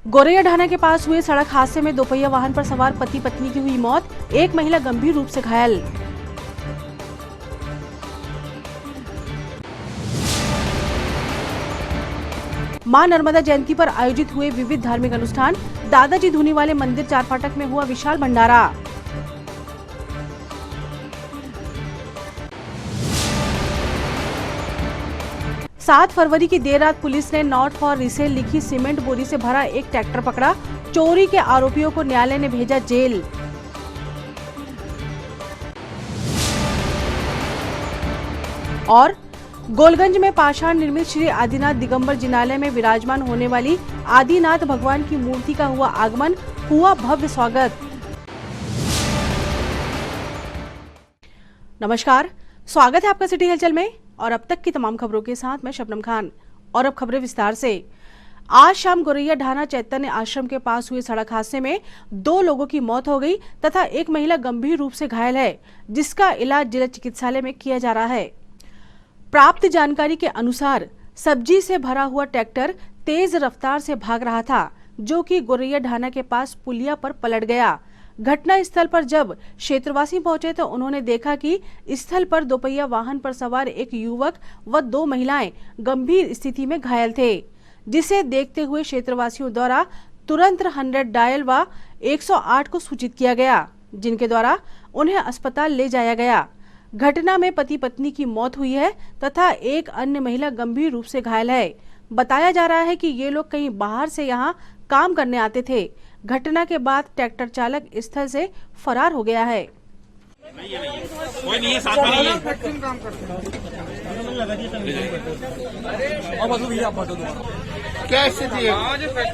गोरैया ढाना के पास हुए सड़क हादसे में दोपहिया वाहन पर सवार पति पत्नी की हुई मौत, एक महिला गंभीर रूप से घायल। मां नर्मदा जयंती पर आयोजित हुए विविध धार्मिक अनुष्ठान, दादाजी धूनी वाले मंदिर चारफाटक में हुआ विशाल भंडारा। सात फरवरी की देर रात पुलिस ने नॉट फॉर रीसेल लिखी सीमेंट बोरी से भरा एक ट्रैक्टर पकड़ा, चोरी के आरोपियों को न्यायालय ने भेजा जेल। और गोलगंज में पाषाण निर्मित श्री आदिनाथ दिगंबर जिनालय में विराजमान होने वाली आदिनाथ भगवान की मूर्ति का हुआ आगमन, हुआ भव्य स्वागत। नमस्कार, स्वागत है आपका सिटी हलचल में और अब तक की तमाम खबरों के साथ मैं शबनम खान। और अब खबरें विस्तार से। आज शाम गोरैया ढाना चैतन्य आश्रम के पास हुए सड़क हादसे में 2 लोगों की मौत हो गई तथा एक महिला गंभीर रूप से घायल है, जिसका इलाज जिला चिकित्सालय में किया जा रहा है। प्राप्त जानकारी के अनुसार सब्जी से भरा हुआ ट्रैक्टर तेज रफ्तार से भाग रहा था, जो कि गोरैया ढाना के पास पुलिया पर पलट गया। घटना स्थल पर जब क्षेत्रवासी पहुंचे तो उन्होंने देखा कि स्थल पर दोपहिया वाहन पर सवार एक युवक व 2 महिलाएं गंभीर स्थिति में घायल थे, जिसे देखते हुए क्षेत्रवासियों द्वारा तुरंत 100 डायल व 108 को सूचित किया गया, जिनके द्वारा उन्हें अस्पताल ले जाया गया। घटना में पति पत्नी की मौत हुई है तथा एक अन्य महिला गंभीर रूप से घायल है। बताया जा रहा है कि ये लोग कहीं बाहर से यहाँ काम करने आते थे। घटना के बाद ट्रैक्टर चालक स्थल से फरार हो गया है। कोई नहीं है, साथ में नहीं है। क्या स्थिति है?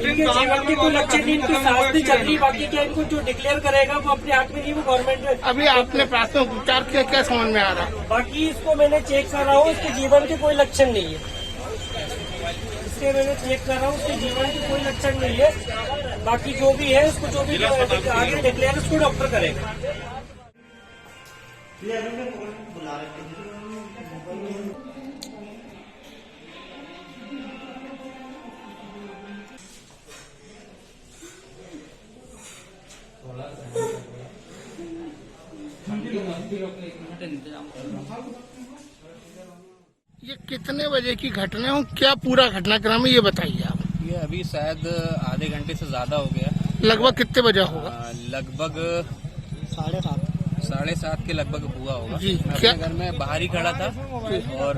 इनके जीवन की कोई लक्षण नहीं, इनकी सांस नहीं चल रही, बाकी क्या इनको जो डिक्लेयर करेगा वो अपने हाथ में नहीं, वो गवर्नमेंट में। अभी आपने प्राथमिक उपचार किया, क्या समझ में आ रहा? बाकी इसको मैंने चेक कर रहा हूँ, इसके जीवन के कोई लक्षण नहीं है। इसके मैंने चेक कर रहा हूँ, उसके जीवन के कोई लक्षण नहीं है। बाकी जो भी है उसको जो भी आगे डिक्लेयर उसको डॉक्टर करेगा। ये कितने बजे की घटना है और क्या पूरा घटनाक्रम है, ये बताइए आप। ये अभी शायद आधे घंटे से ज्यादा हो गया। लगभग कितने बजे होगा? लगभग 7:30 के लगभग हुआ होगा। जी, मैं क्या? अपने घर में बाहर ही खड़ा था और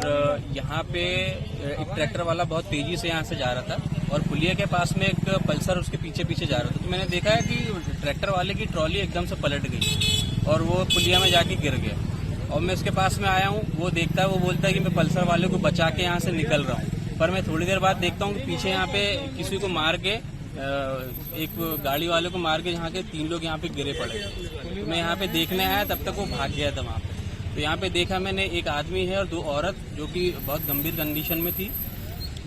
यहाँ पे एक ट्रैक्टर वाला बहुत तेजी से यहाँ से जा रहा था और पुलिया के पास में एक पल्सर उसके पीछे पीछे जा रहा था। तो मैंने देखा है कि ट्रैक्टर वाले की ट्रॉली एकदम से पलट गई और वो पुलिया में जाके गिर गया। और मैं उसके पास में आया हूँ, वो देखता है, वो बोलता है कि मैं पल्सर वाले को बचा के यहाँ से निकल रहा हूँ। पर मैं थोड़ी देर बाद देखता हूँ कि पीछे यहाँ पे किसी को मार के, एक गाड़ी वाले को मार के यहाँ के 3 लोग यहाँ पे गिरे पड़े। तो मैं यहाँ पे देखने आया, तब तक वो भाग गया था वहाँ पे। तो यहाँ पे देखा मैंने, एक आदमी है और 2 औरत जो कि बहुत गंभीर कंडीशन में थी,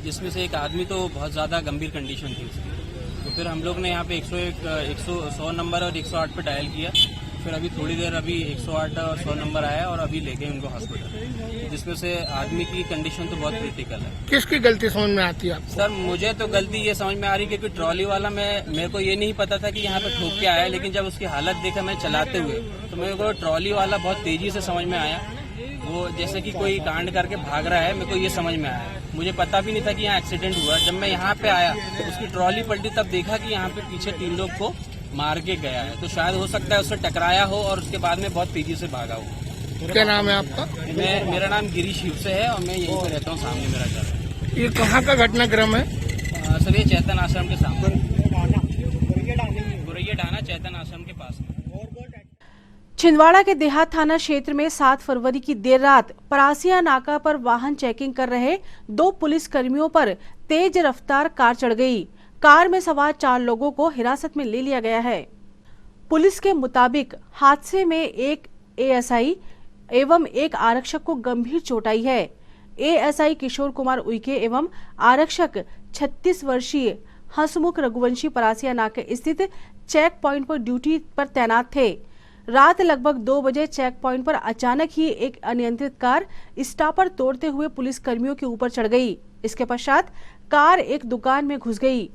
जिसमें से एक आदमी तो बहुत ज़्यादा गंभीर कंडीशन थी उसकी। तो फिर हम लोग ने यहाँ पे 100 नंबर और 108 पे डायल किया। फिर अभी थोड़ी देर अभी 108 और 100 नंबर आया और अभी ले गए उनको हॉस्पिटल, जिसमें से आदमी की कंडीशन तो बहुत क्रिटिकल है। किसकी गलती समझ में आती है आपको? सर मुझे तो गलती ये समझ में आ रही है क्योंकि ट्रॉली वाला, मेरे को ये नहीं पता था कि यहाँ पे ठोक के आया, लेकिन जब उसकी हालत देखा मैं चलाते हुए तो मेरे को ट्रॉली वाला बहुत तेजी से समझ में आया। वो जैसे कि कोई कांड करके भाग रहा है, मेरे को ये समझ में आया। मुझे पता भी नहीं था कि यहाँ एक्सीडेंट हुआ। जब मैं यहाँ पे आया तो उसकी ट्रॉली पलटी, तब देखा कि यहाँ पे पीछे 3 लोग को मार के गया है। तो शायद हो सकता है उससे टकराया हो और उसके बाद में बहुत तेजी से भागा हो। क्या नाम है आपका? मेरा नाम गिरीश शिव से है और मैं यहीं पे रहता हूँ, सामने मेरा घर है। ये कहाँ का घटनाक्रम है? सर ये चैतन आश्रम के सामने, गोरैया ढाना चैतन आश्रम के पास। छिंदवाड़ा के देहात थाना क्षेत्र में 7 फरवरी की देर रात परासिया नाका पर वाहन चेकिंग कर रहे 2 पुलिस कर्मियों पर तेज रफ्तार कार चढ़ गई। कार में सवार 4 लोगों को हिरासत में ले लिया गया है। पुलिस के मुताबिक हादसे में एक एएसआई एवं एक आरक्षक को गंभीर चोट आई है। एएसआई किशोर कुमार उइके एवं आरक्षक 36 वर्षीय हंसमुख रघुवंशी परासिया नाके स्थित चेक पॉइंट पर ड्यूटी पर तैनात थे। रात लगभग 2 बजे चेक पॉइंट पर अचानक ही एक अनियंत्रित कार स्टॉपर तोड़ते हुए पुलिस कर्मियों के ऊपर चढ़ गई। इसके पश्चात कार एक दुकान में घुस गई।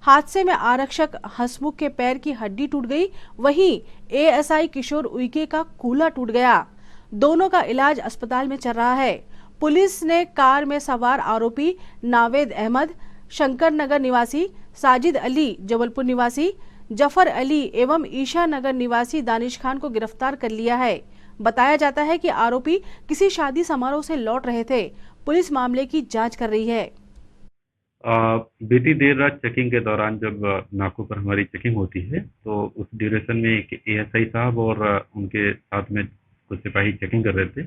हादसे में आरक्षक हसमुख के पैर की हड्डी टूट गई, वहीं एएसआई किशोर उइके का कूल्हा टूट गया। दोनों का इलाज अस्पताल में चल रहा है। पुलिस ने कार में सवार आरोपी नावेद अहमद, शंकर नगर निवासी साजिद अली, जबलपुर निवासी जफर अली एवं ईशा नगर निवासी दानिश खान को गिरफ्तार कर लिया है। बताया जाता है कि आरोपी किसी शादी समारोह से लौट रहे थे। पुलिस मामले की जांच कर रही है। बीती देर रात चेकिंग के दौरान जब नाकों पर हमारी चेकिंग होती है तो उस ड्यूरेशन में एक एएसआई साहब और उनके साथ में कुछ सिपाही चेकिंग कर रहे थे।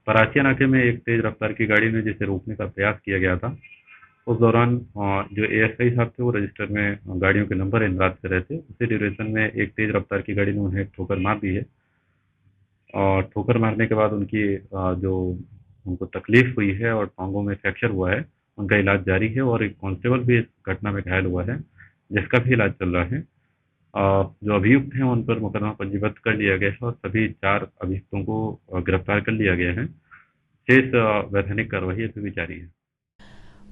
परासिया नाके में एक तेज रफ्तार की गाड़ी में जिसे रोकने का प्रयास किया गया था। उस दौरान जो एएसआई साहब थे वो रजिस्टर में गाड़ियों के नंबर इंदराज कर रहे थे। उसी ड्यूरेशन में एक तेज रफ्तार की गाड़ी ने उन्हें ठोकर मार दी है और ठोकर मारने के बाद उनकी जो उनको तकलीफ हुई है और टांगों में फ्रैक्चर हुआ है, उनका इलाज जारी है और एक कांस्टेबल भी इस घटना में घायल हुआ है जिसका भी इलाज चल रहा है। जो अभियुक्त हैं उन पर मुकदमा पंजीबद्ध कर लिया गया है और सभी 4 अभियुक्तों को गिरफ्तार कर लिया गया है। शेष वैधानिक कार्रवाई अभी भी जारी है।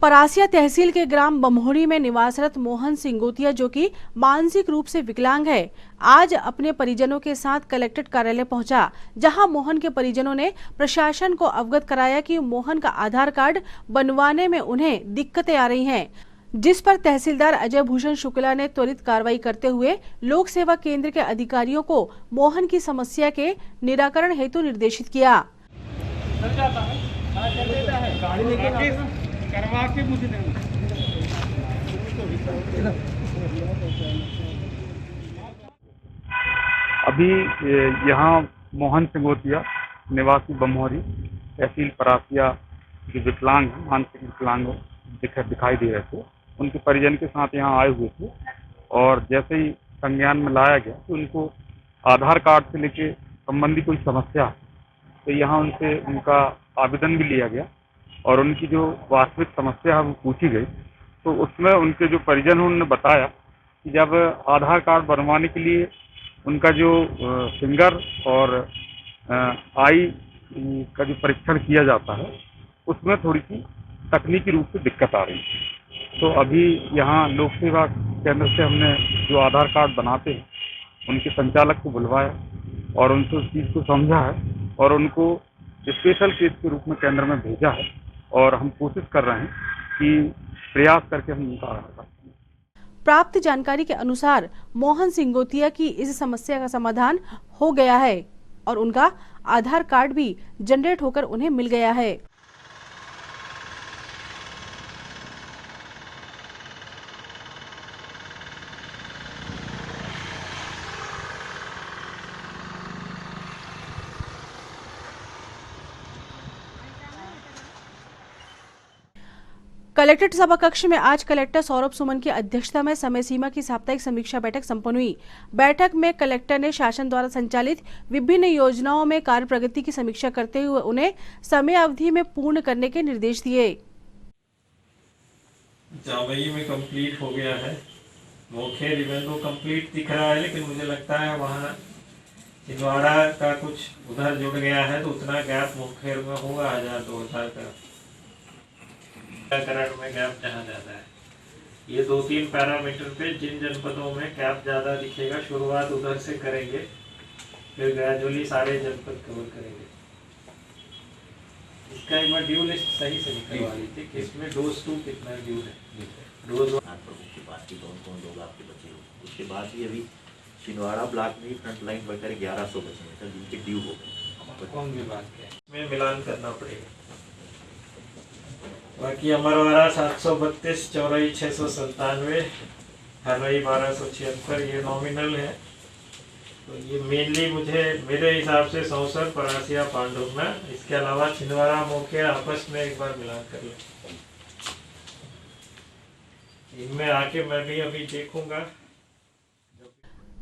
परासिया तहसील के ग्राम बमहोरी में निवासरत मोहन सिंगोतिया, जो कि मानसिक रूप से विकलांग है, आज अपने परिजनों के साथ कलेक्ट्रेट कार्यालय पहुंचा, जहां मोहन के परिजनों ने प्रशासन को अवगत कराया कि मोहन का आधार कार्ड बनवाने में उन्हें दिक्कतें आ रही हैं, जिस पर तहसीलदार अजय भूषण शुक्ला ने त्वरित कार्रवाई करते हुए लोक सेवा केंद्र के अधिकारियों को मोहन की समस्या के निराकरण हेतु निर्देशित किया। करवा के मुझे देना। अभी यहाँ मोहन सिंगोतिया निवासी बमहोरी तहसील परासिया जो विकलांग मानसिक विकलांग दिखाई दे रहे थे, उनके परिजन के साथ यहाँ आए हुए थे और जैसे ही संज्ञान में लाया गया तो उनको आधार कार्ड से लेके संबंधी कोई समस्या तो यहाँ उनसे उनका आवेदन भी लिया गया और उनकी जो वास्तविक समस्या है वो पूछी गई। तो उसमें उनके जो परिजन हैं उन्होंने बताया कि जब आधार कार्ड बनवाने के लिए उनका जो फिंगर और आई का जो परीक्षण किया जाता है उसमें थोड़ी सी तकनीकी रूप से दिक्कत आ रही है। तो अभी यहाँ लोक सेवा केंद्र से हमने जो आधार कार्ड बनाते हैं उनके संचालक को बुलवाया और उनसे उस चीज़ को समझा है और उनको स्पेशल केस के रूप में केंद्र में भेजा है और हम कोशिश कर रहे हैं कि प्रयास करके हम उनका आधार कार्ड। प्राप्त जानकारी के अनुसार मोहन सिंगोतिया की इस समस्या का समाधान हो गया है और उनका आधार कार्ड भी जनरेट होकर उन्हें मिल गया है। कलेक्ट्रेट सभा कक्ष में आज कलेक्टर सौरभ सुमन की अध्यक्षता में समय सीमा की साप्ताहिक समीक्षा बैठक संपन्न हुई। बैठक में कलेक्टर ने शासन द्वारा संचालित विभिन्न योजनाओं में कार्य प्रगति की समीक्षा करते हुए उन्हें समय अवधि में पूर्ण करने के निर्देश दिए। जावई में कंप्लीट हो गया है, मोखेर इवेंट तो कंप्लीट दिख रहा है, लेकिन मुझे लगता है वहाँ छिंदवाड़ा का कुछ उधर जुड़ गया है तो उतना गैप मोखेर में होगा 1000-2000 का करण में गैप जहाँ ज्यादा है। ये 2-3 पैरामीटर पे जिन जनपदों में गैप ज्यादा दिखेगा शुरुआत उधर से करेंगे, फिर ग्रेजुअली सारे जनपद कवर करेंगे। इसका एक बार ड्यू लिस्ट सही से निकलवा लीजिए कि इसमें डोज 2 कितना ड्यू है। डोज प्रमुख की बात की कौन लोग आपके बचे हो, उसके बाद भी अभी छिंदवाड़ा ब्लॉक में फ्रंट लाइन बढ़कर 1100 बचे हैं जिनके ड्यू हो गए। कौन विभाग के में मिलान करना पड़ेगा। बाकी अमरवाड़ा 732, चौराई 697, हरवाई 1276, ये नॉमिनल है। तो ये मेनली मुझे मेरे हिसाब से सौसर, परासिया, पांडुपना, इसके अलावा छिंदवाड़ा मोखेर आपस में एक बार मिलान कर लें। इनमें आके मैं भी अभी देखूंगा।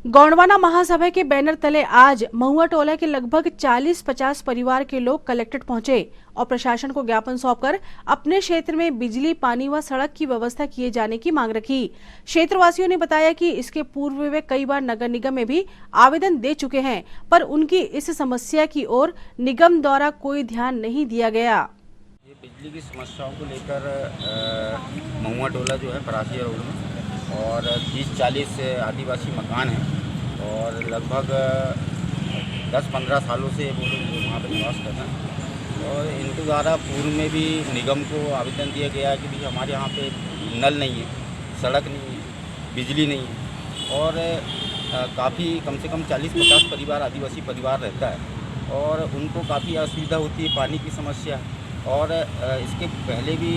गौंडवाना महासभा के बैनर तले आज महुआ टोला के लगभग 40-50 परिवार के लोग कलेक्ट्रेट पहुंचे और प्रशासन को ज्ञापन सौंपकर अपने क्षेत्र में बिजली, पानी व सड़क की व्यवस्था किए जाने की मांग रखी। क्षेत्रवासियों ने बताया कि इसके पूर्व वे कई बार नगर निगम में भी आवेदन दे चुके हैं, पर उनकी इस समस्या की ओर निगम द्वारा कोई ध्यान नहीं दिया गया। ये बिजली की समस्याओं को लेकर महुआ टोला जो है परासिया रोड में और 30-40 आदिवासी मकान हैं और लगभग 10-15 सालों से वो लोग वहाँ पर निवास कर रहे हैं। और इनके द्वारा पूर्व में भी निगम को आवेदन दिया गया कि भाई हमारे यहाँ पे नल नहीं है, सड़क नहीं है, बिजली नहीं है और काफ़ी कम से कम 40-50 परिवार आदिवासी परिवार रहता है और उनको काफ़ी असुविधा होती है, पानी की समस्या है। और इसके पहले भी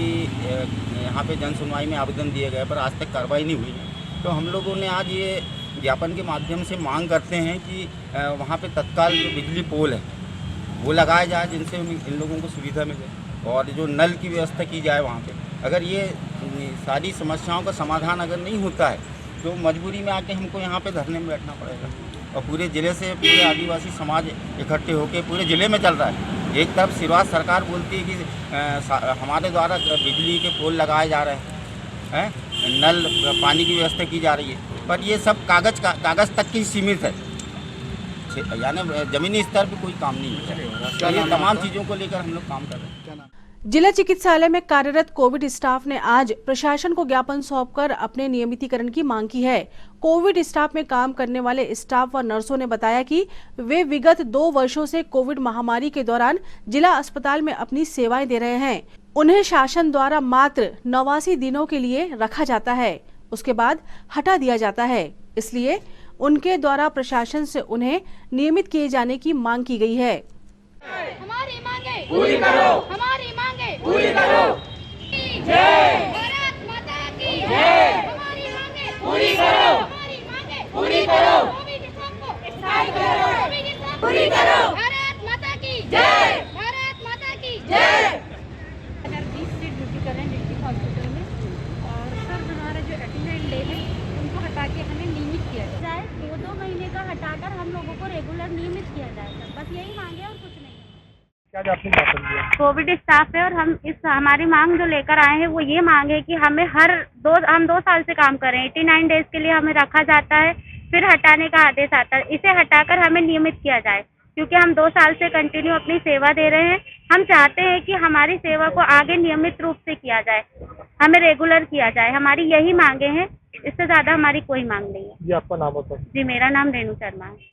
यहाँ पे जन सुनवाई में आवेदन दिया गया पर आज तक कार्रवाई नहीं हुई है। तो हम लोगों ने आज ये ज्ञापन के माध्यम से मांग करते हैं कि वहाँ पे तत्काल जो बिजली पोल है वो लगाया जाए जिनसे इन लोगों को सुविधा मिले और जो नल की व्यवस्था की जाए वहाँ पे। अगर ये सारी समस्याओं का समाधान अगर नहीं होता है तो मजबूरी में आके हमको यहाँ पे धरने में बैठना पड़ेगा। और पूरे ज़िले से पूरे आदिवासी समाज इकट्ठे होकर पूरे ज़िले में चल रहा है। एक तरफ सिरवास सरकार बोलती है कि हमारे द्वारा बिजली के पोल लगाए जा रहे हैं, नल पानी की व्यवस्था की जा रही है, पर ये सब कागज़ तक की सीमित है, यानी ज़मीनी स्तर पर कोई काम नहीं है। तो ये तमाम चीज़ों को लेकर हम लोग काम कर रहे हैं। जिला चिकित्सालय में कार्यरत कोविड स्टाफ ने आज प्रशासन को ज्ञापन सौंपकर अपने नियमितीकरण की मांग की है। कोविड स्टाफ में काम करने वाले स्टाफ व नर्सों ने बताया कि वे विगत 2 वर्षों से कोविड महामारी के दौरान जिला अस्पताल में अपनी सेवाएं दे रहे हैं। उन्हें शासन द्वारा मात्र 89 दिनों के लिए रखा जाता है, उसके बाद हटा दिया जाता है। इसलिए उनके द्वारा प्रशासन से उन्हें नियमित किए जाने की मांग की गई है। हमारी मांगे पूरी करो, हमारी मांगे पूरी करो। जय भारत माता की जय। हमारी मांगे पूरी करो, हमारी मांगे पूरी करो। कोविड स्टाफ को स्थायी करो, कोविड स्टाफ पूरी करो। भारत माता की जय, भारत माता की जय। 20 से ड्यूटी कर रहे हैं डिस्ट्रिक्ट हॉस्पिटल में और सर हमारा जो 89 डे है उनको हटा के हमें नियमित किया जाए। 2 महीने का हटाकर हम लोगों को रेगुलर नियमित किया जाए सर, बस यही मांगे और कुछ नहीं। कोविड स्टाफ है और हम हमारी मांग जो लेकर आए हैं वो ये मांग है कि हमें हम 2 साल से काम कर रहे हैं। 89 डेज के लिए हमें रखा जाता है, फिर हटाने का आदेश आता है। इसे हटाकर हमें नियमित किया जाए क्योंकि हम 2 साल से कंटिन्यू अपनी सेवा दे रहे हैं। हम चाहते हैं कि हमारी सेवा को आगे नियमित रूप से किया जाए, हमें रेगुलर किया जाए। हमारी यही मांगे हैं, इससे ज्यादा हमारी कोई मांग नहीं है। ये आपका नाम होता है? जी, मेरा नाम रेणु शर्मा है।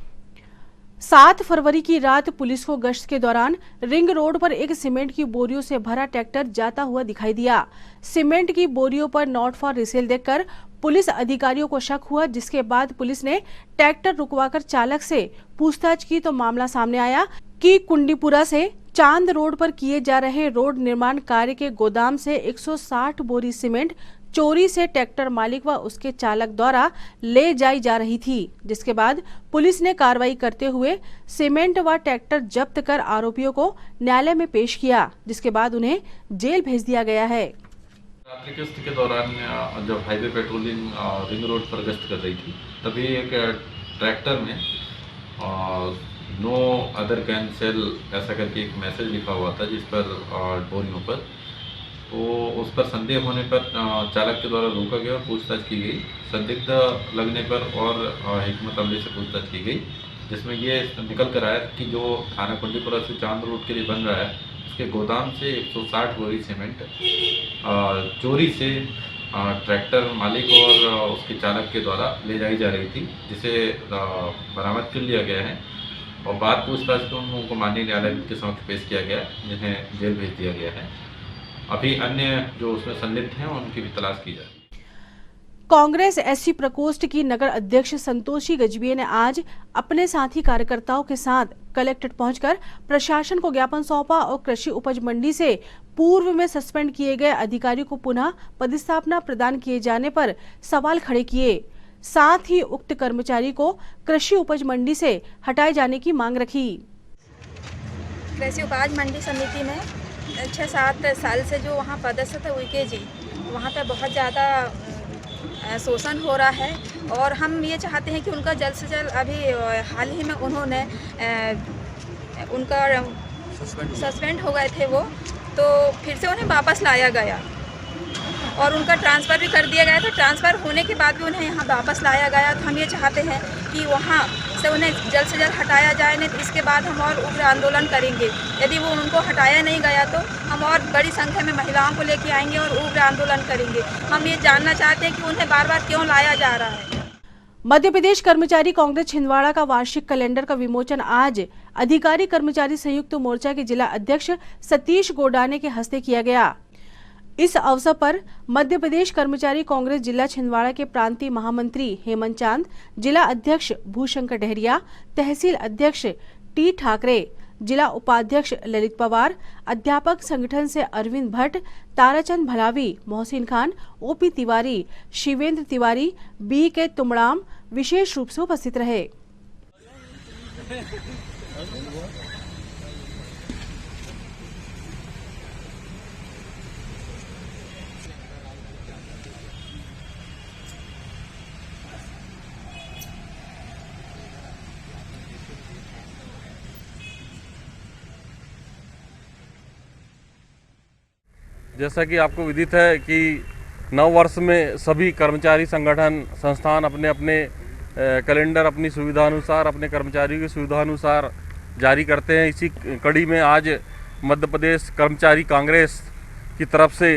7 फरवरी की रात पुलिस को गश्त के दौरान रिंग रोड पर एक सीमेंट की बोरियों से भरा ट्रैक्टर जाता हुआ दिखाई दिया। सीमेंट की बोरियों पर नॉट फॉर रिसेल देखकर पुलिस अधिकारियों को शक हुआ, जिसके बाद पुलिस ने ट्रैक्टर रुकवाकर चालक से पूछताछ की तो मामला सामने आया कि कुंडीपुरा से चांद रोड पर किए जा रहे रोड निर्माण कार्य के गोदाम से 160 बोरी सीमेंट चोरी से ट्रैक्टर मालिक व उसके चालक द्वारा ले जाई जा रही थी, जिसके बाद पुलिस ने कार्रवाई करते हुए सीमेंट व ट्रैक्टर जब्त कर आरोपियों को न्यायालय में पेश किया, जिसके बाद उन्हें जेल भेज दिया गया है। रात्रि गश्त के दौरान जब हाईवे पेट्रोलिंग रिंग रोड पर गश्त कर रही थी तभी एक ट्रैक्टर में नो अदर कैन सेल ऐसा करके एक मैसेज लिखा हुआ था, जिस पर बोरियों पर तो उस पर संदेह होने पर चालक के द्वारा रोका गया और पूछताछ की गई। संदिग्ध लगने पर और हिकमत अमली से पूछताछ की गई, जिसमें ये निकल कर आया कि जो थाना कुंडीपुरा से चांद रोड के लिए बन रहा है उसके गोदाम से 160 बोरी सीमेंट चोरी से ट्रैक्टर मालिक और उसके चालक के द्वारा ले जाई जा रही थी, जिसे बरामद कर लिया गया है और बाद पूछताछ में उन लोगों को माननीय न्यायालय के समक्ष पेश किया गया, जिन्हें जेल भेज दिया गया है। अभी अन्य जो उसमें संलिप्त हैं उनकी भी तलाश की जा रही है। कांग्रेस एससी प्रकोष्ठ की नगर अध्यक्ष संतोषी गजबीये ने आज अपने साथी कार्यकर्ताओं के साथ कलेक्ट्रेट पहुंचकर प्रशासन को ज्ञापन सौंपा और कृषि उपज मंडी से पूर्व में सस्पेंड किए गए अधिकारी को पुनः पदस्थापना प्रदान किए जाने पर सवाल खड़े किए। साथ ही उक्त कर्मचारी को कृषि उपज मंडी से हटाए जाने की मांग रखी। कृषि उपज मंडी समिति में 6-7 साल से जो वहाँ पदस्थ थे उनके जी, वहाँ पे बहुत ज़्यादा शोषण हो रहा है और हम ये चाहते हैं कि उनका जल्द से जल्द, अभी हाल ही में उन्होंने उनका सस्पेंड हो गए थे वो, तो फिर से उन्हें वापस लाया गया। और उनका ट्रांसफ़र भी कर दिया गया था। ट्रांसफ़र होने के बाद भी उन्हें यहाँ वापस लाया गया। तो हम ये चाहते हैं कि वहाँ से उन्हें जल्द से जल्द हटाया जाए, नहीं तो इसके बाद हम और उग्र आंदोलन करेंगे। यदि वो उनको हटाया नहीं गया तो हम और बड़ी संख्या में महिलाओं को लेके आएंगे और उग्र आंदोलन करेंगे। हम ये जानना चाहते हैं कि उन्हें बार बार क्यों लाया जा रहा है। मध्य प्रदेश कर्मचारी कांग्रेस छिंदवाड़ा का वार्षिक कैलेंडर का विमोचन आज अधिकारी कर्मचारी संयुक्त मोर्चा के जिला अध्यक्ष सतीश गोडाने के हस्ते किया गया। इस अवसर पर मध्य प्रदेश कर्मचारी कांग्रेस जिला छिंदवाड़ा के प्रांतीय महामंत्री हेमंत चांद, जिला अध्यक्ष भूशंकर डहरिया, तहसील अध्यक्ष टी ठाकरे, जिला उपाध्यक्ष ललित पवार, अध्यापक संगठन से अरविंद भट्ट, ताराचंद भलावी, मोहसिन खान, ओपी तिवारी, शिवेंद्र तिवारी, बी के तुमड़ाम विशेष रूप से उपस्थित रहे। जैसा कि आपको विदित है कि नव वर्ष में सभी कर्मचारी संगठन संस्थान अपने अपने कैलेंडर अपनी सुविधा अनुसार अपने कर्मचारियों की सुविधा अनुसार जारी करते हैं। इसी कड़ी में आज मध्य प्रदेश कर्मचारी कांग्रेस की तरफ से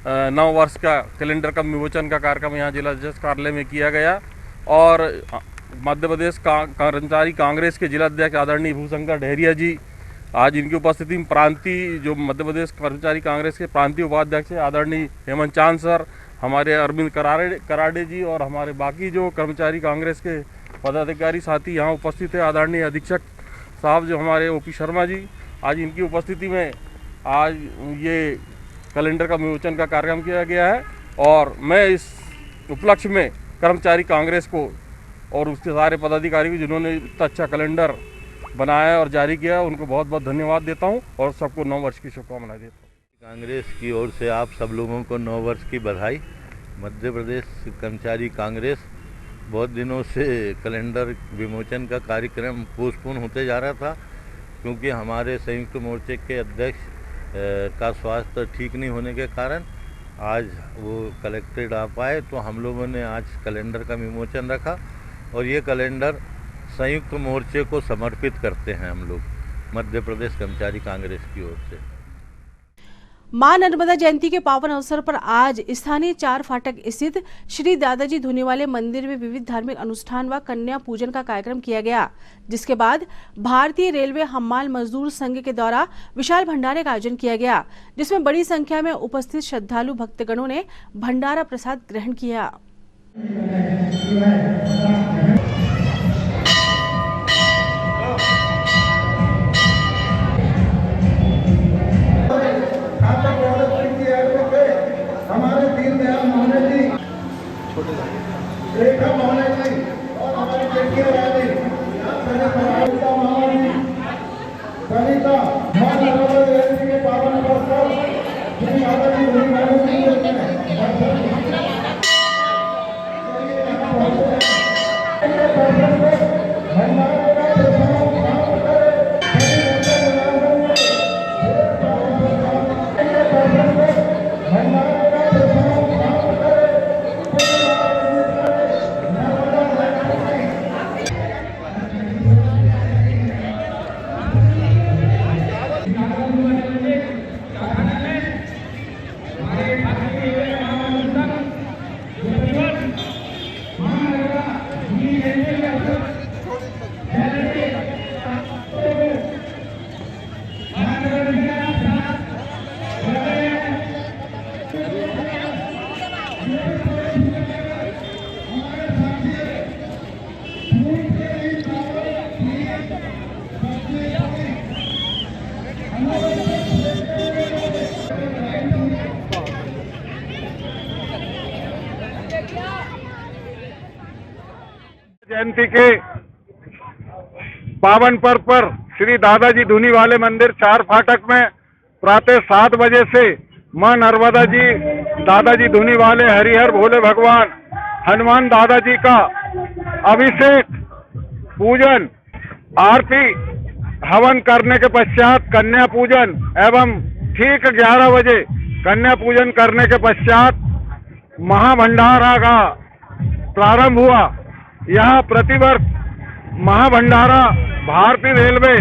नव वर्ष का कैलेंडर का विमोचन का कार्यक्रम यहाँ जिला अध्यक्ष कार्यालय में किया गया और मध्य प्रदेश कर्मचारी कांग्रेस के जिला अध्यक्ष आदरणीय भूशंकर डहरिया जी आज इनकी उपस्थिति में प्रांतीय जो मध्य प्रदेश कर्मचारी कांग्रेस के प्रांतीय उपाध्यक्ष आदरणीय हेमंत चांद सर, हमारे अरविंद कराड़े जी और हमारे बाकी जो कर्मचारी कांग्रेस के पदाधिकारी साथी यहाँ उपस्थित है। आदरणीय अधीक्षक साहब जो हमारे ओपी शर्मा जी, आज इनकी उपस्थिति में आज ये कैलेंडर का विमोचन का कार्यक्रम किया गया है और मैं इस उपलक्ष्य में कर्मचारी कांग्रेस को और उसके सारे पदाधिकारी को जिन्होंने इतना अच्छा कैलेंडर बनाया और जारी किया, उनको बहुत बहुत धन्यवाद देता हूं और सबको नव वर्ष की शुभकामनाएं देता हूं। कांग्रेस की ओर से आप सब लोगों को नव वर्ष की बधाई। मध्य प्रदेश कर्मचारी कांग्रेस बहुत दिनों से कैलेंडर विमोचन का कार्यक्रम पोस्टपोन होते जा रहा था क्योंकि हमारे संयुक्त मोर्चे के अध्यक्ष का स्वास्थ्य ठीक नहीं होने के कारण आज वो कलेक्टेड आ पाए, तो हम लोगों ने आज कैलेंडर का विमोचन रखा और ये कैलेंडर संयुक्त मोर्चे को समर्पित करते हैं हम लोग मध्य प्रदेश कर्मचारी कांग्रेस की ओर से। मां नर्मदा जयंती के पावन अवसर पर आज स्थानीय 4 फाटक स्थित श्री दादाजी धुनीवाले मंदिर में विविध धार्मिक अनुष्ठान व कन्या पूजन का कार्यक्रम किया गया, जिसके बाद भारतीय रेलवे हम्माल मजदूर संघ के द्वारा विशाल भंडारे का आयोजन किया गया, जिसमें बड़ी संख्या में उपस्थित श्रद्धालु भक्तगणों ने भंडारा प्रसाद ग्रहण किया। हमारे दीनदयाल मोहन जी, रेखा मोहन जी और हमारी बेटियां रानी सरिता मोहन जी, सरिता मां नर्मदा जयंती के पावन अवसर पर श्री दादाजी धुनीवाले मंदिर जयंती के पावन पर्व पर श्री दादाजी धुनीवाले मंदिर 4 फाटक में प्रातः 7 बजे से मां नर्मदा जी, दादाजी धुनीवाले, हरिहर भोले भगवान, हनुमान दादाजी का अभिषेक, पूजन, आरती, हवन करने के पश्चात कन्या पूजन एवं ठीक 11 बजे कन्या पूजन करने के पश्चात महाभंडारा का प्रारंभ हुआ। यह प्रतिवर्ष महाभंडारा भारतीय रेलवे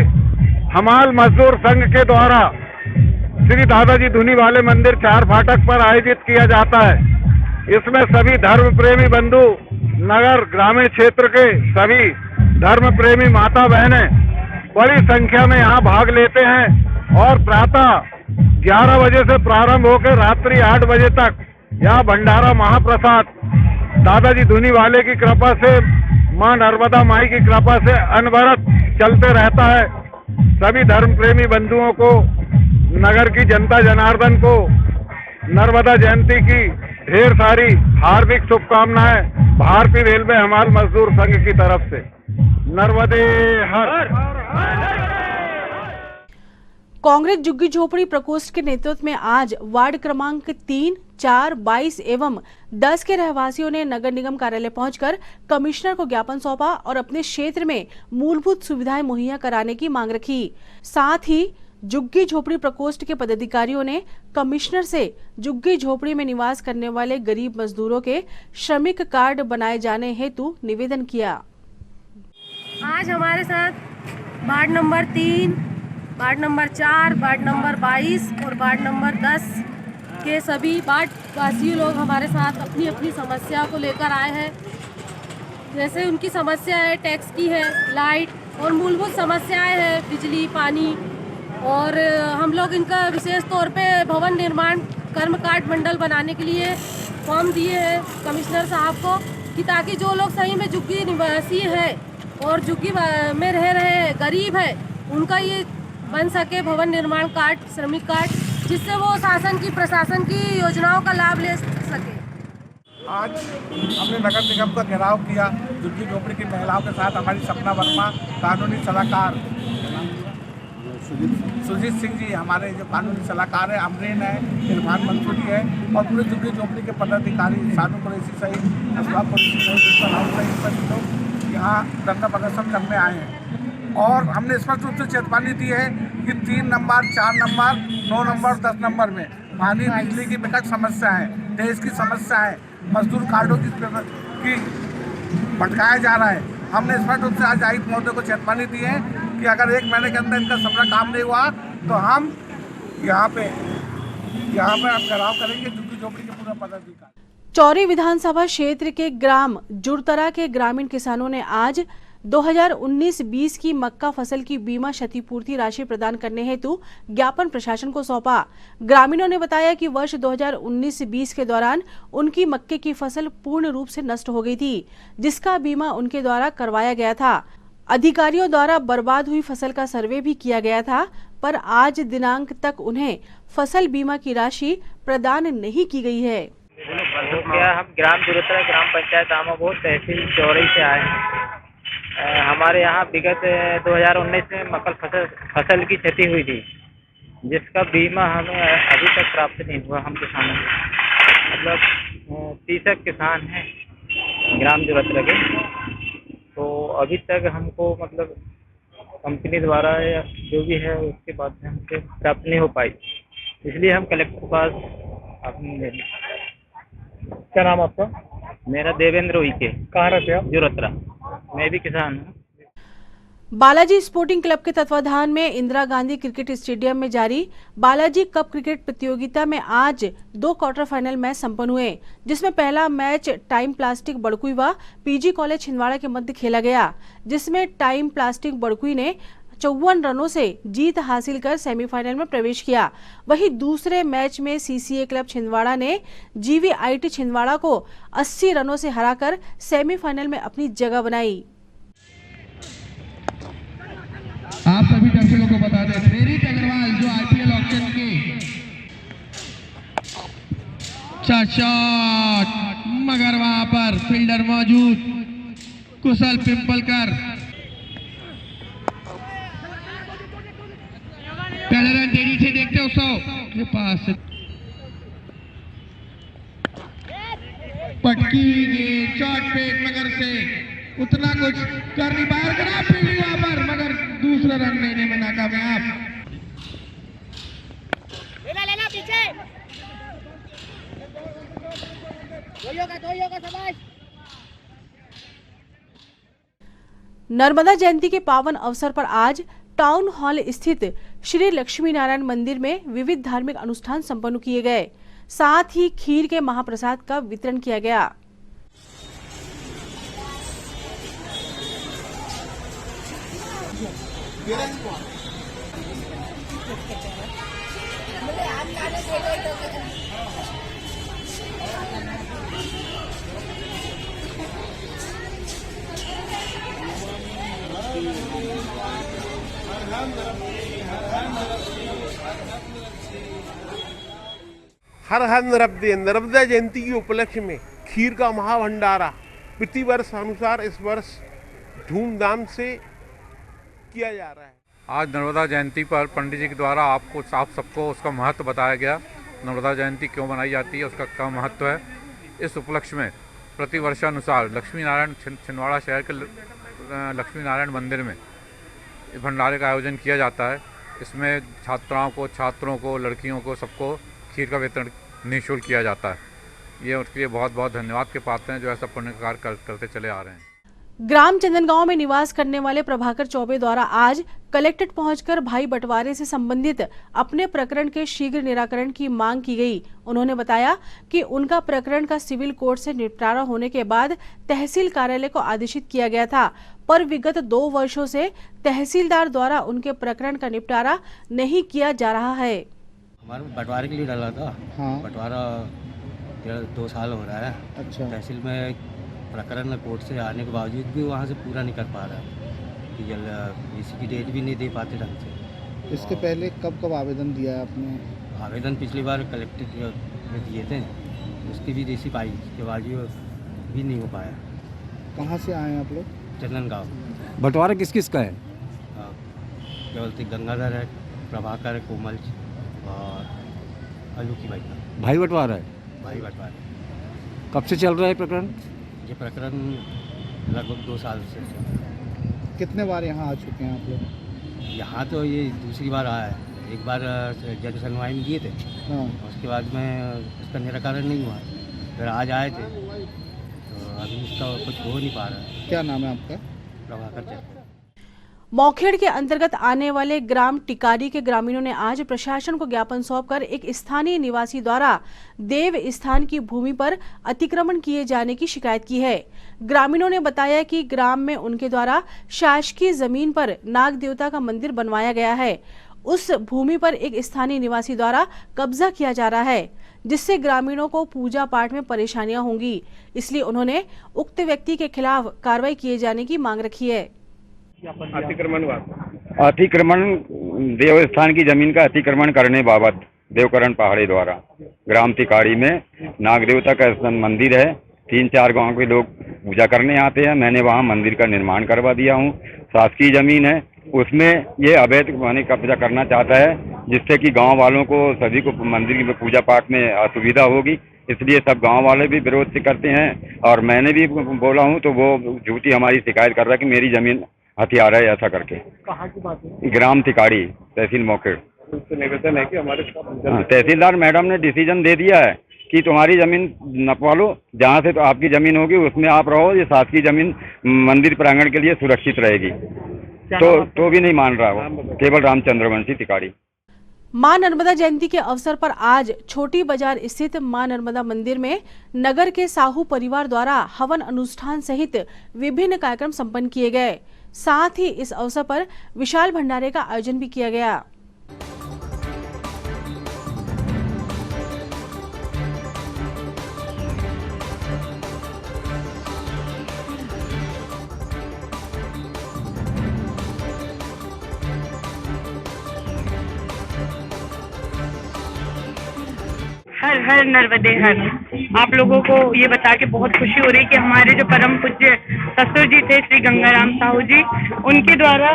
हमाल मजदूर संघ के द्वारा श्री दादाजी धुनी वाले मंदिर 4 फाटक पर आयोजित किया जाता है। इसमें सभी धर्म प्रेमी बंधु, नगर ग्रामीण क्षेत्र के सभी धर्म प्रेमी माता बहनें बड़ी संख्या में यहाँ भाग लेते हैं और प्रातः 11 बजे से प्रारंभ होकर रात्रि 8 बजे तक यहाँ भंडारा महाप्रसाद दादाजी धुनी वाले की कृपा से, माँ नर्मदा माई की कृपा से अनवरत चलते रहता है। सभी धर्म प्रेमी बंधुओं को, नगर की जनता जनार्दन को नर्मदा जयंती की ढेर सारी हार्दिक शुभकामनाएं भारतीय रेलवे हमाल मजदूर संघ की तरफ से। नर्मदे हर। कांग्रेस झुग्गी झोपड़ी प्रकोष्ठ के नेतृत्व में आज वार्ड क्रमांक 3, 4, 22 एवं 10 के रहवासियों ने नगर निगम कार्यालय पहुंचकर कमिश्नर को ज्ञापन सौंपा और अपने क्षेत्र में मूलभूत सुविधाएं मुहैया कराने की मांग रखी। साथ ही झुग्गी झोपड़ी प्रकोष्ठ के पदाधिकारियों ने कमिश्नर से झुग्गी झोपड़ी में निवास करने वाले गरीब मजदूरों के श्रमिक कार्ड बनाए जाने हेतु निवेदन किया। आज हमारे साथ ward number 3, ward number 4, ward number 22 और वार्ड नंबर 10 के सभी वार्ड वासी लोग हमारे साथ अपनी अपनी समस्या को लेकर आए हैं। जैसे उनकी समस्या है टैक्स की है, लाइट और मूलभूत समस्याएं हैं बिजली, पानी। और हम लोग इनका विशेष तौर पे भवन निर्माण कर्म कार्ड मंडल बनाने के लिए फॉर्म दिए हैं कमिश्नर साहब को, कि ताकि जो लोग सही में झुग्गी निवासी है और झुग्गी में रह रहे हैं, गरीब है, उनका ये बन सके भवन निर्माण कार्ड, श्रमिक कार्ड, जिससे वो शासन की, प्रशासन की योजनाओं का लाभ ले सके। आज हमने नगर निगम का घेराव किया। झुग्गी झोपड़ी की महिलाओं के साथ हमारी सपना वर्मा, कानूनी सलाहकार सुजीत सिंह जी हमारे जो कानूनी सलाहकार है, अमरीन है, इरफान मंसूरी है और पूरे झुग्गी झोपड़ी के पदाधिकारी सानू कुरैशी सहित, असबाब कुरैशी सहित लोग यहाँ धरना प्रदर्शन करने आए हैं। और हमने स्पष्ट रूप से चेतावनी दी है कि 3 नंबर, 4 नंबर, 9 नंबर, 10 नंबर में पानी, बिजली की विकट समस्या है, देश की समस्या है, मजदूर कार्डों की भटकाया जा रहा है। हमने स्पष्ट रूप से आज आयुक्त महोदय को चेतावनी दी है कि अगर 1 महीने के अंदर इनका सबका काम नहीं हुआ तो हम यहाँ पे हम घेराव करेंगे झुग्गी झोपड़ी के पूरा पदाधिकारी। चौरी विधानसभा क्षेत्र के ग्राम जुड़तरा के ग्रामीण किसानों ने आज 2019-20 की मक्का फसल की बीमा क्षतिपूर्ति राशि प्रदान करने हेतु ज्ञापन प्रशासन को सौंपा। ग्रामीणों ने बताया कि वर्ष 2019-20 के दौरान उनकी मक्के की फसल पूर्ण रूप से नष्ट हो गई थी, जिसका बीमा उनके द्वारा करवाया गया था। अधिकारियों द्वारा बर्बाद हुई फसल का सर्वे भी किया गया था, पर आज दिनांक तक उन्हें फसल बीमा की राशि प्रदान नहीं की गई है। हम ग्राम जुड़तरा ग्राम पंचायत आमाबोध तहसील चौरी से आए हैं। हमारे यहाँ विगत 2019 में मक्का फसल की क्षति हुई थी, जिसका बीमा हमें अभी तक प्राप्त नहीं हुआ। हम किसानों मतलब 30 किसान हैं ग्राम जुड़तरा के, तो अभी तक हमको मतलब कंपनी द्वारा या जो भी है उसके बाद में हमसे प्राप्त नहीं हो पाई, इसलिए हम कलेक्टर के पास अपनी। क्या नाम आपका? मेरा देवेंद्र उइके। कहाँ रहते आप? जुड़तरा। मैं भी किसान हूँ। बालाजी स्पोर्टिंग क्लब के तत्वाधान में इंदिरा गांधी क्रिकेट स्टेडियम में जारी बालाजी कप क्रिकेट प्रतियोगिता में आज 2 क्वार्टर फाइनल मैच संपन्न हुए, जिसमें पहला मैच टाइम प्लास्टिक बड़कुई व पीजी कॉलेज छिंदवाड़ा के मध्य खेला गया, जिसमें टाइम प्लास्टिक बड़कुई ने 54 रनों से जीत हासिल कर सेमीफाइनल में प्रवेश किया। वहीं दूसरे मैच में सीसीए क्लब छिंदवाड़ा ने जीवीआईटी छिंदवाड़ा को 80 रनों से हराकर सेमीफाइनल में अपनी जगह बनाई। आप सभी दर्शकों को बता दें, प्रेरित अग्रवाल जो आईपीएल ऑक्शन के शॉट, मगर वहां पर फील्डर मौजूद, कुशल पिंपलकर पहले रन तेजी से देखते हो के पास पटकी गेंद, शॉट पे मगर से उतना कुछ कर नहीं पाया, खराब फील्डिंग वहां पर, मगर दूसरा रन लेने में नाकामयाब। लेना पीछे नर्मदा जयंती के पावन अवसर पर आज टाउन हॉल स्थित श्री लक्ष्मी नारायण मंदिर में विविध धार्मिक अनुष्ठान संपन्न किए गए। साथ ही खीर के महाप्रसाद का वितरण किया गया। हर हर नर्मदा जयंती के उपलक्ष्य में खीर का महाभंडारा प्रतिवर्ष अनुसार इस वर्ष धूमधाम से किया जा रहा है। आज नर्मदा जयंती पर पंडित जी के द्वारा आप सबको उसका महत्व बताया गया। नर्मदा जयंती क्यों मनाई जाती है, उसका क्या महत्व है। इस उपलक्ष्य में प्रतिवर्षानुसार लक्ष्मी नारायण छिंदवाड़ा शहर के लक्ष्मी नारायण मंदिर में भंडारे का आयोजन किया जाता है। इसमें छात्राओं को, छात्रों को, लड़कियों को, सबको खीर का वितरण निःशुल्क किया जाता है। ये उसके लिए बहुत बहुत धन्यवाद के पात्र हैं जो ऐसा पुण्य कार्य करते चले आ रहे हैं। ग्राम चंदनगांव में निवास करने वाले प्रभाकर चौबे द्वारा आज कलेक्ट्रेट पहुंचकर भाई बंटवारे से संबंधित अपने प्रकरण के शीघ्र निराकरण की मांग की गई। उन्होंने बताया कि उनका प्रकरण का सिविल कोर्ट से निपटारा होने के बाद तहसील कार्यालय को आदेशित किया गया था, पर विगत 2 वर्षों से तहसीलदार द्वारा उनके प्रकरण का निपटारा नहीं किया जा रहा है। हमारे बंटवारे के लिए डाला था। हाँ। बंटवारा 2 साल हो रहा है। अच्छा। तहसील में प्रकरण कोर्ट से आने के बावजूद भी वहाँ से पूरा नहीं कर पा रहा है कि इसकी डेट भी नहीं दे पाते ढंग से। इसके पहले कब आवेदन दिया है आपने? आवेदन पिछली बार कलेक्ट्रेट में दिए थे, उसकी भी रिसीव आई, उसके बावजूद भी नहीं हो पाया। कहाँ से आए हैं आप लोग? चंदनगांव। बंटवारा किस किस का है? केवल गंगाधर है, प्रभाकर है, कोमल और अलू की भाई का। भाई बंटवारा है? भाई बंटवारा। कब से चल रहा है प्रकरण? ये प्रकरण लगभग 2 साल से। कितने बार यहाँ आ चुके हैं आप लोग? यहाँ तो ये दूसरी बार आया है। एक बार जन सुनवाई में दिए थे। हाँ। उसके बाद में उसका निराकरण नहीं हुआ, फिर आज आए थे, तो अभी इसका कुछ हो नहीं पा रहा है। क्या नाम है आपका? प्रभाकर। मौखेड़ के अंतर्गत आने वाले ग्राम टिकारी के ग्रामीणों ने आज प्रशासन को ज्ञापन सौंपकर एक स्थानीय निवासी द्वारा देव स्थान की भूमि पर अतिक्रमण किए जाने की शिकायत की है। ग्रामीणों ने बताया कि ग्राम में उनके द्वारा शासकीय जमीन पर नाग देवता का मंदिर बनवाया गया है। उस भूमि पर एक स्थानीय निवासी द्वारा कब्जा किया जा रहा है, जिससे ग्रामीणों को पूजा पाठ में परेशानियां होंगी। इसलिए उन्होंने उक्त व्यक्ति के खिलाफ कार्रवाई किए जाने की मांग रखी है। अतिक्रमण देवस्थान की जमीन का अतिक्रमण करने बाबत देवकरण पहाड़ी द्वारा ग्राम तिकारी में नाग देवता का मंदिर है। 3-4 गांव के लोग पूजा करने आते हैं। मैंने वहां मंदिर का निर्माण करवा दिया हूं। शासकीय जमीन है, उसमें ये अवैध माने कब्जा करना चाहता है, जिससे कि गांव वालों को, सभी को मंदिर में पूजा पाठ में असुविधा होगी। इसलिए सब गांव वाले भी विरोध से करते हैं और मैंने भी बोला हूं, तो वो झूठी हमारी शिकायत कर रहा है कि मेरी जमीन हथियार है, ऐसा करके। कहाँ की बात है? ग्राम तिकारी, तहसील मौखेड़। निवेदन है कि हमारे तहसीलदार मैडम ने डिसीजन दे दिया है कि तुम्हारी जमीन नपवा लो, जहाँ से तो आपकी जमीन होगी उसमें आप रहो। ये शासकीय जमीन मंदिर प्रांगण के लिए सुरक्षित रहेगी। तो भी नहीं मान रहा वो, केवल रामचंद्रवंशी तिकारी। मां नर्मदा जयंती के अवसर पर आज छोटी बाजार स्थित मां नर्मदा मंदिर में नगर के साहू परिवार द्वारा हवन अनुष्ठान सहित विभिन्न कार्यक्रम संपन्न किए गए। साथ ही इस अवसर पर विशाल भंडारे का आयोजन भी किया गया। हर हर नर्मदे हर। आप लोगों को ये बता के बहुत खुशी हो रही है कि हमारे जो परम पूज्य ससुर जी थे श्री गंगाराम साहू जी, उनके द्वारा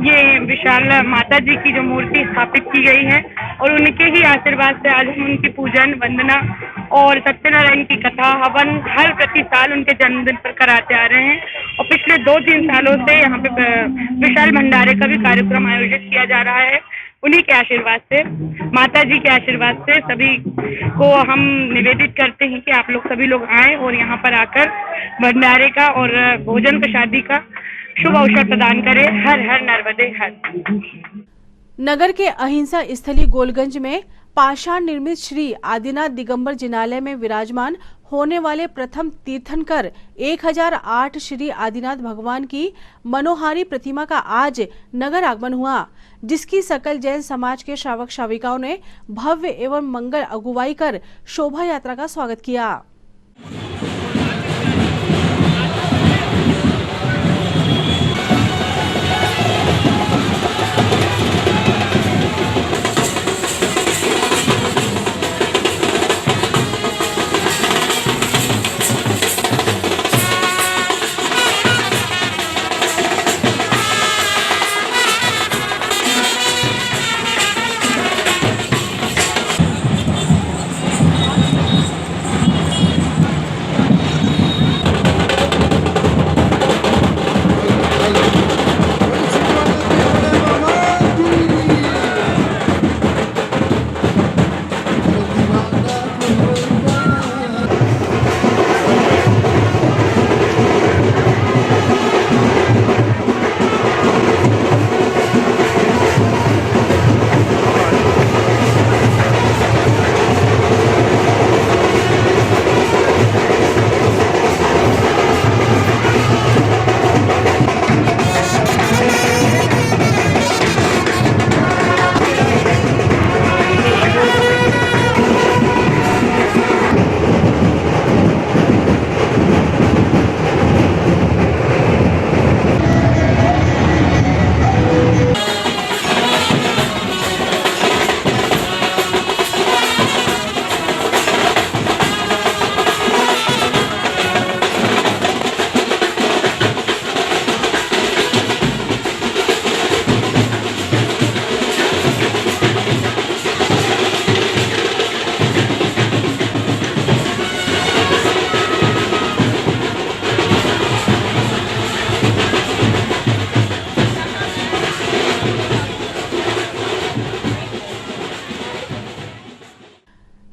ये विशाल माता जी की जो मूर्ति स्थापित की गई है और उनके ही आशीर्वाद से आज हम उनकी पूजन, वंदना और सत्यनारायण की कथा, हवन हर प्रति साल उनके जन्मदिन पर कराते आ रहे हैं। और पिछले 2-3 सालों से यहाँ पे विशाल भंडारे का भी कार्यक्रम आयोजित किया जा रहा है। उन्हीं के आशीर्वाद से, माता जी के आशीर्वाद से सभी को हम निवेदित करते हैं कि आप लोग सभी लोग आएं और यहाँ पर आकर भंडारे का और भोजन प्रसादी का शुभ अवसर प्रदान करें। हर हर नर्मदे हर। नगर के अहिंसा स्थली गोलगंज में पाषाण निर्मित श्री आदिनाथ दिगंबर जिनालय में विराजमान होने वाले प्रथम तीर्थंकर 1008 श्री आदिनाथ भगवान की मनोहारी प्रतिमा का आज नगर आगमन हुआ, जिसकी सकल जैन समाज के श्रावक श्राविकाओं ने भव्य एवं मंगल अगुवाई कर शोभा यात्रा का स्वागत किया।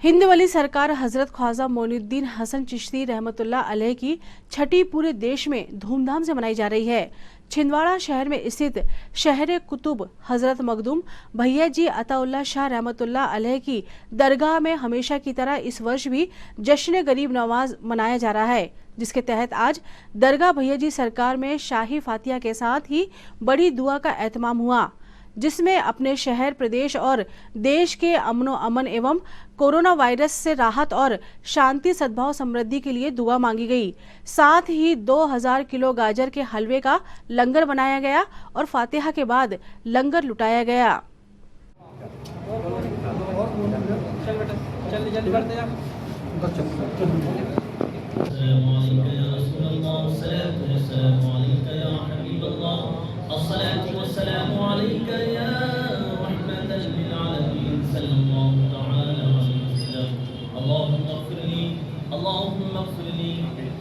हिंद वली सरकार हजरत ख्वाजा मोइनुद्दीन हसन चिश्ती रहमतुल्लाह अलैह की छठी पूरे देश में धूमधाम से मनाई जा रही है। छिंदवाड़ा शहर में स्थित शहर कुतुब हजरत मखदूम भैया जी अताउल्लाह शाह रहमतुल्लाह अलैह की दरगाह में हमेशा की तरह इस वर्ष भी जश्न गरीब नवाज मनाया जा रहा है, जिसके तहत आज दरगाह भैया जी सरकार में शाही फातिहा के साथ ही बड़ी दुआ का एहतमाम हुआ, जिसमें अपने शहर, प्रदेश और देश के अमन एवं कोरोना वायरस से राहत और शांति, सद्भाव, समृद्धि के लिए दुआ मांगी गई। साथ ही 2000 किलो गाजर के हलवे का लंगर बनाया गया और फातिहा के बाद लंगर लुटाया गया।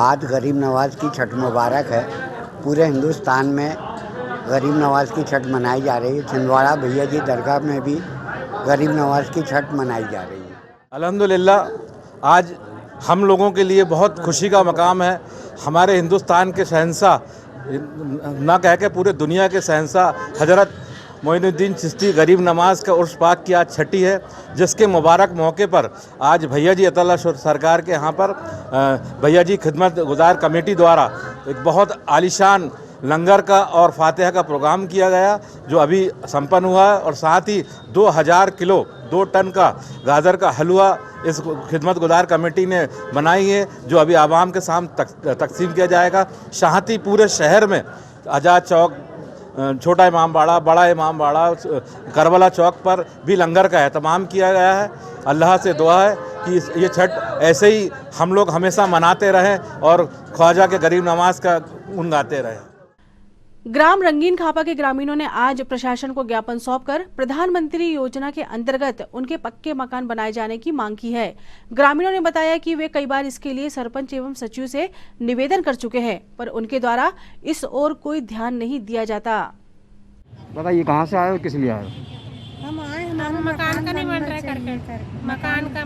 आज गरीब नवाज की छठ मुबारक है। पूरे हिंदुस्तान में गरीब नवाज की छठ मनाई जा रही है। छिंदवाड़ा भैया जी दरगाह में भी गरीब नवाज की छठ मनाई जा रही है। अल्हम्दुलिल्लाह आज हम लोगों के लिए बहुत खुशी का मकाम है। हमारे हिंदुस्तान के शहंशाह, ना कह के पूरे दुनिया के शहंशाह हजरत मोइनुद्दीन चिश्ती गरीब नवाज का उर्स पाक की आज छठी है, जिसके मुबारक मौके पर आज भैया जी अतल्ला सरकार के यहाँ पर भैया जी खिदमत गुजार कमेटी द्वारा एक बहुत आलीशान लंगर का और फातिहा का प्रोग्राम किया गया, जो अभी संपन्न हुआ है। और साथ ही 2000 किलो 2 टन का गाजर का हलवा इस खिदमत गुजार कमेटी ने बनाई है, जो अभी आवाम के सामने तकसीम किया जाएगा। साथ ही पूरे शहर में आज़ाद चौक, छोटा इमाम बाड़ा, बड़ा इमाम बाड़ा, करबला चौक पर भी लंगर का एहतमाम किया गया है। अल्लाह से दुआ है कि ये छठ ऐसे ही हम लोग हमेशा मनाते रहें और ख्वाजा के गरीब नवाज का गुन गाते रहें। ग्राम रंगीन खापा के ग्रामीणों ने आज प्रशासन को ज्ञापन सौंपकर प्रधानमंत्री योजना के अंतर्गत उनके पक्के मकान बनाए जाने की मांग की है। ग्रामीणों ने बताया कि वे कई बार इसके लिए सरपंच एवं सचिव से निवेदन कर चुके हैं, पर उनके द्वारा इस ओर कोई ध्यान नहीं दिया जाता। बताइए कहाँ से आए हो, किस लिए आए हो? हम आए, हमारा मकान का नहीं बन रहा है करके, मकान का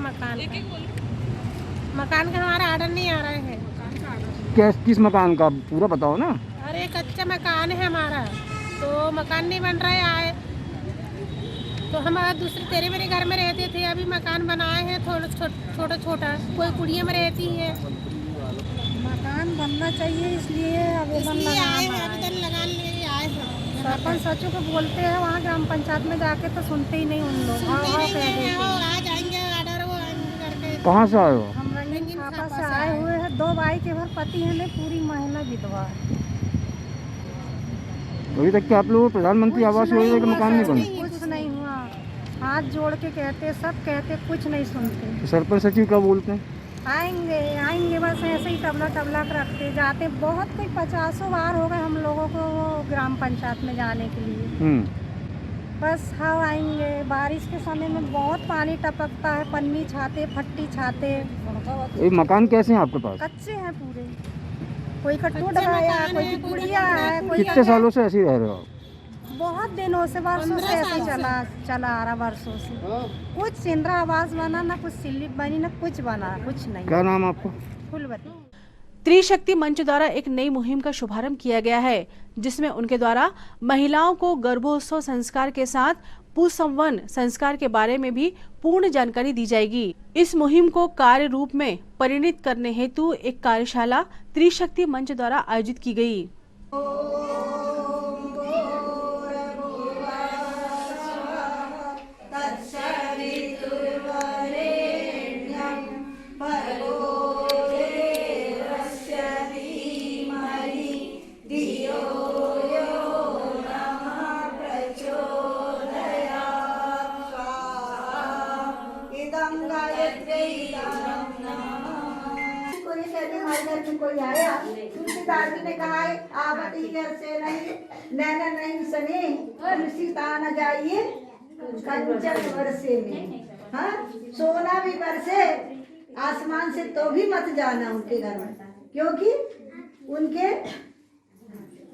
हमारा आर्डर नहीं आ रहा है। किस मकान का पूरा बताओ ना। अरे कच्चा मकान है हमारा, तो मकान नहीं बन रहा है। आए तो हम दूसरे तेरे मेरे घर में रहते थे, अभी मकान बनाए हैं थोड़ा छोटा, कोई कुड़ियाँ में रहती है। मकान बनना चाहिए, इसलिए आवेदन लगाने आए हैं। सरपंच सचिव को बोलते हैं, वहाँ ग्राम पंचायत में जाके तो सुनते ही नहीं उन लोग। आ जाएंगे ऑर्डर वो करके। कहाँ से आए हो? हम रंगीन खापा से आए हुए हैं। 2 भाई के घर पति है, पूरी महीना विधवा है। अभी तक क्या आप लोग प्रधानमंत्री आवास योजना का मकान नहीं बना? कुछ नहीं हुआ, हाथ जोड़ के कहते, सब कहते, कुछ नहीं सुनते। सरपंच सचिव क्या बोलते हैं? आएंगे बस ऐसे ही टबला रखते जाते। बहुत कोई 50 बार हो गए हम लोगों को ग्राम पंचायत में जाने के लिए। बस हाँ आएंगे। बारिश के समय में बहुत पानी टपकता है, पन्नी छाते, फट्टी छाते। ये मकान कैसे हैं आपके पास? कच्चे हैं पूरे, कोई कट्टू डराया, कोई गुड़िया है, कोई। कितने सालों से ऐसे ही रह रहे हो? बहुत दिनों से, वर्षों से ऐसे चला आ रहा, वर्षों से। कुछ इंदिरा आवास बना ना, कुछ स्लिप बनी ना, कुछ बना, कुछ नहीं। क्या नाम आपका? फुलवती। त्रिशक्ति मंच द्वारा एक नई मुहिम का शुभारंभ किया गया है, जिसमें उनके द्वारा महिलाओं को गर्भोत्सव संस्कार के साथ पुंसवन संस्कार के बारे में भी पूर्ण जानकारी दी जाएगी। इस मुहिम को कार्य रूप में परिणित करने हेतु एक कार्यशाला त्रिशक्ति मंच द्वारा आयोजित की गई। कोई आया, तुलसीदास जी ने कहा है आवत ही घर से नहीं, नैना नहीं सने, तुलसी ताना जाइए कंचन बरसे में। हाँ, सोना भी बरसे आसमान से तो भी मत जाना उनके घर में, क्योंकि उनके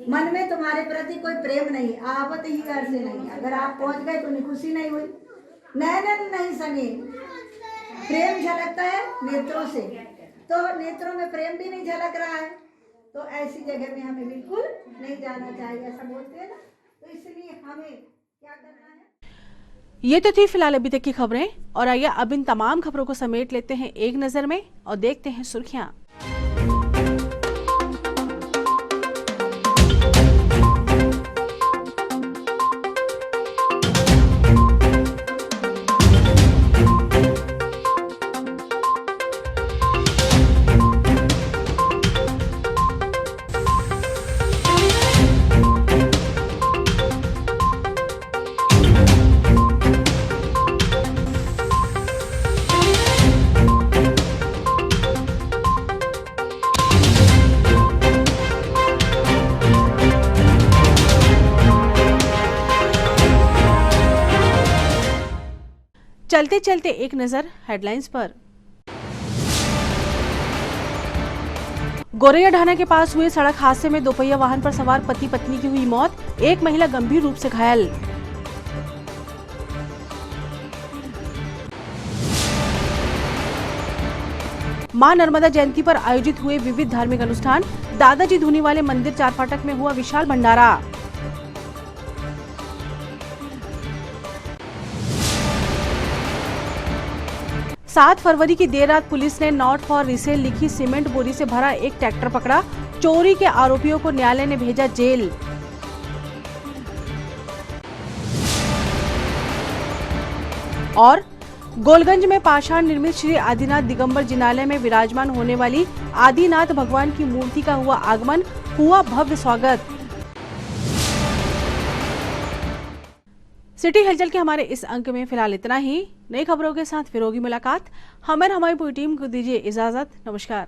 मन में तुम्हारे प्रति कोई प्रेम नहीं। आवत ही घर से नहीं, अगर आप पहुंच गए तो उन्हें खुशी नहीं हुई। नैनन नहीं सने, प्रेम झलकता है नेत्रों से, तो नेत्रों में प्रेम भी नहीं झलक रहा है, तो ऐसी जगह में हमें बिल्कुल नहीं जाना चाहिए, ऐसा बोलते हैं ना। तो इसलिए हमें क्या करना है। ये तो थी फिलहाल अभी तक की खबरें, और आइए अब इन तमाम खबरों को समेट लेते हैं एक नजर में और देखते हैं सुर्खियां। चलते चलते एक नजर हेडलाइंस पर। गोरैया ढाना के पास हुए सड़क हादसे में दोपहिया वाहन पर सवार पति पत्नी की हुई मौत, एक महिला गंभीर रूप से घायल। मां नर्मदा जयंती पर आयोजित हुए विविध धार्मिक अनुष्ठान, दादाजी धूनीवाले मंदिर चारफाटक में हुआ विशाल भंडारा। 7 फरवरी की देर रात पुलिस ने नॉट फॉर रीसेल लिखी सीमेंट बोरी से भरा एक ट्रैक्टर पकड़ा। चोरी के आरोपियों को न्यायालय ने भेजा जेल। और गोलगंज में पाषाण निर्मित श्री आदिनाथ दिगंबर जिनालय में विराजमान होने वाली आदिनाथ भगवान की मूर्ति का हुआ आगमन, हुआ भव्य स्वागत। सिटी हलचल के हमारे इस अंक में फिलहाल इतना ही। नई खबरों के साथ फिर होगी मुलाकात। हमारी पूरी टीम को दीजिए इजाजत। नमस्कार।